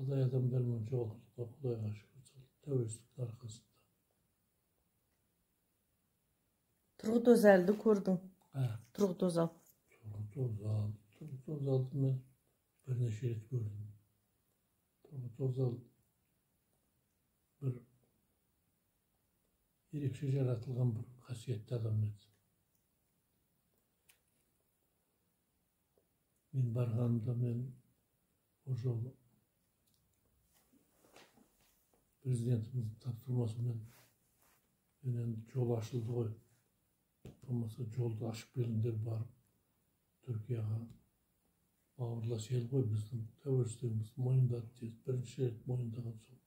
Saday adamlarla жолықтық Құдайға шүкір тәуелсіздіктің арқасында. Turgut Özal'dı gördüm. Turgut Özal. Turgut Özal'dı ben bir neçe ret gördüm. Turgut Özal bir ерекше жаратылған bir қасиетті адам еді. Мен барғанымда мен o жолы президентіміздің тапсырмасымен менен жол ашылды ғой. Olmasa жолды ашып беріңдер барып Түркияға бауырлас ел ғой, біздің тәуелсіздігімізді мойындады деді. Бірінші рет мойындаған соң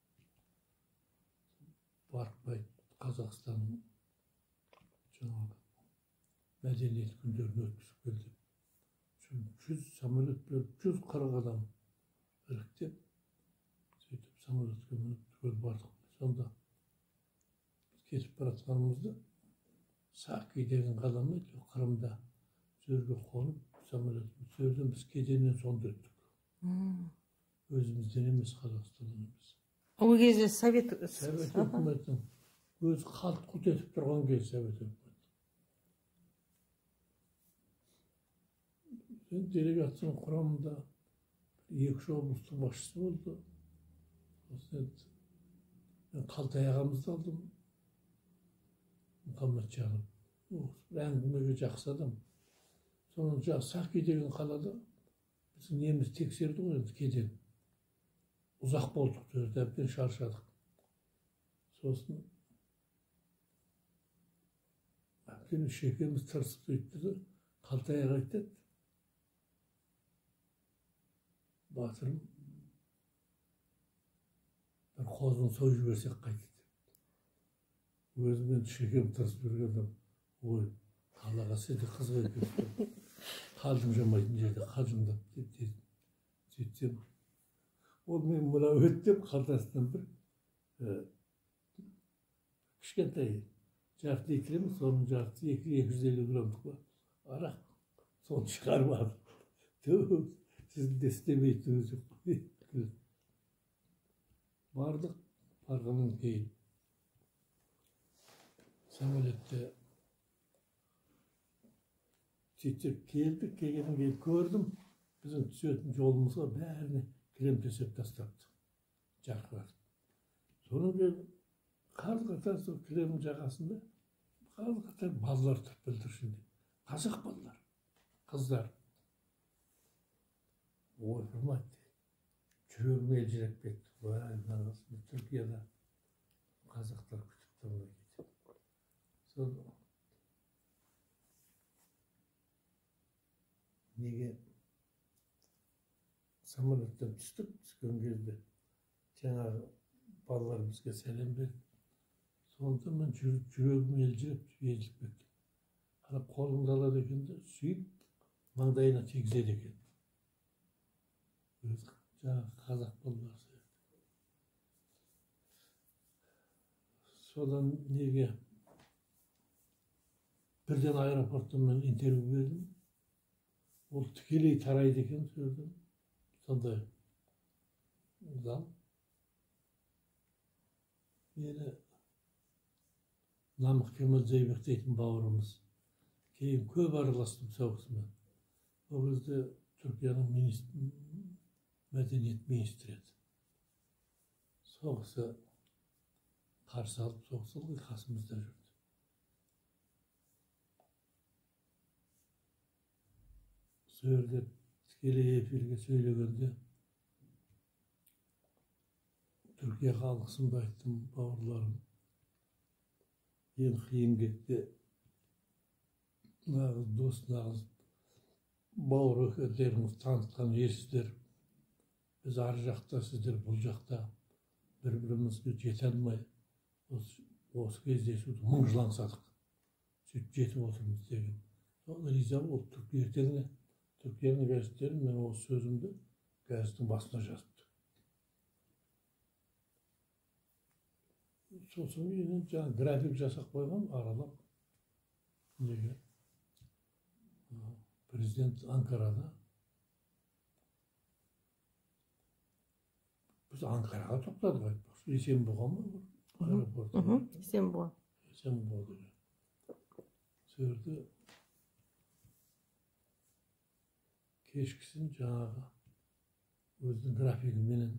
барып Қазақстанның жаңағы мәдениет күндерін өткізіп келді. 100 самолет беріп 140 адам іріктеп сөйтіп самолетке мініп түгел бардық. Сонда кетіп баратқанымызда Саки деген қалам еді, Қырымда жерге қонып самолет. Сөзден біз кеденнен сонда өттік. Өзімізден емес, Қазақстаннан емес. O кезде Совет үкіметінің өзі қалт құт етіп тұрған кез Совет үкіметі. Делегацияның құрамында 2 облыстың басшысы болды. Мен Қалтай ағамызды алдым. Мұхаммеджанов. Әңгімеге жақсы адам. Соның Саки деген қалада біздің неміз тексерді ғой, енді кеден. Ұзақ болдық, әбден шаршадық. Сосын әбден шекеміз тырысып сөйтті де Қалтайға айтады: батырым, бір қозыны сойып жіберсек қайтеді. Өзімен шекем тырысып жүргенде, ой, қалаға сені қызға екен. Қалдың жамайтын жерде қалжыңдап деді. Сөйтсем, ол мен мына өттеп қалтасынан бір кішкентай жарты литр емес, соның жартысы 250 граммдық арақ. Соны шығарып алды. Сізді де істемейтініңіз жоқ. Бардық, барғаннан кейін самолетте сөйтіп келдік, келгеннен кейін көрдім, біздің түсетін жолымызға бәріне кілем төсеп тастапты, жарқыратып. Соның кейін қаз-қатар сол кілемнің жағасында қаз-қатар балалар тұрып білдір ішінде. Қазақ балалар, қыздар. Ойпырмайды. Жүрегім елжіреп кетті. Түркияда қазақтар күтіп тұрмай кетті. Сол неге самолеттен түстік, түскен кезде жаңағы балалар бізге сәлем берді. Сонда мен жүрегім елжіреп кетті. Қарап қолыңды алады екен де, сүйіп маңдайына тигізеді екен. Жаңағы қазақ балалар сияқты. Содан неге бірден аэропорттан мен интервью бердім. Ол тікелей тарайды екен сөзді. Сондай зал. Мені Намық Кемел Зайбек дейтін бауырымыз. Кейін көп араластым соғысымен. Ол кезде Түркияның мәдениет министрі еді. Соғысы қарсы алып, соғысы қасымызда жүрді. Сөйлеп, тікелей эфирге сөйлегенде Түркияға алғысымды айттым, бауырларым. Ең қиын кезде нағыз дос, нағыз бауыр екендеріңіз танытқан ерсіздер. Біз ар жақта, сіздер бұл жақта бір-бірімізге жете алмай, осы кездесуді 1000 жыл аңсадық. Сөйтіп жетіп отырмыз деген. Соны риза болып ертеңіне Түркияның газеттерін мен осы сөзімді газеттің басына жазыпты. Сосын мен жаңа график жасап қойған, аралап. Неге? Президент Анкарада Biz Ankara'ya topladık aytmak. Esenboğa mı? Aeroportu. Esenboğa. Esenboğa dedi. Söyledi. Keşkisin жаңағы өзінің графигіменен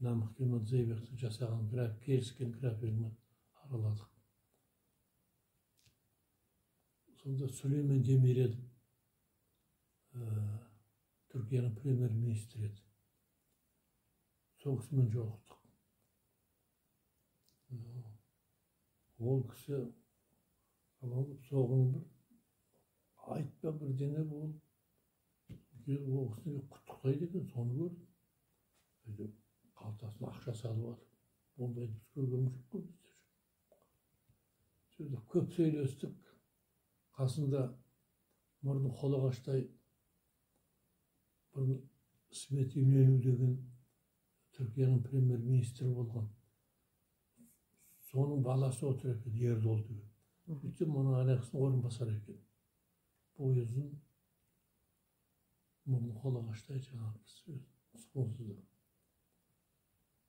Намық Кемал Зайбектің жасаған келіскен графигімен араладық. Сонда Сүлеймен Демирел Түркияның премьер-министрі еді. Сол кісімен жолықтық. Ол кісі соғын бір айтпа бірдеңе болып ол кісіні құттықтайды екен, соны көрдім. Қалтасына ақша салып алып, ондайды біз көрген жоқ қой біздер. Сөйтіп көп сөйлестік. Қасында мұрны қолағаштай бір Исмет Инönü деген Түркияның премьер-министрі болған. Соның баласы отыр екен, Ердол деген. Сөйтсем оның анақысының орынбасары екен. Бойы ұзын, мұрны қолағаштай жаңағы спонсоры.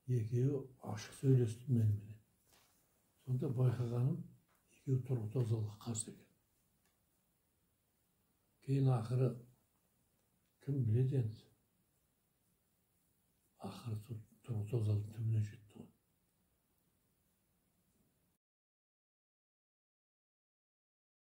Екеуі ашық сөйлесті менімен. Сонда байқағаным, екеуі Turgut Özal'a қарсы екен. Кейін ақыры кім біледі енді. Ақыры Turgut Özal'дың түбіне жетті.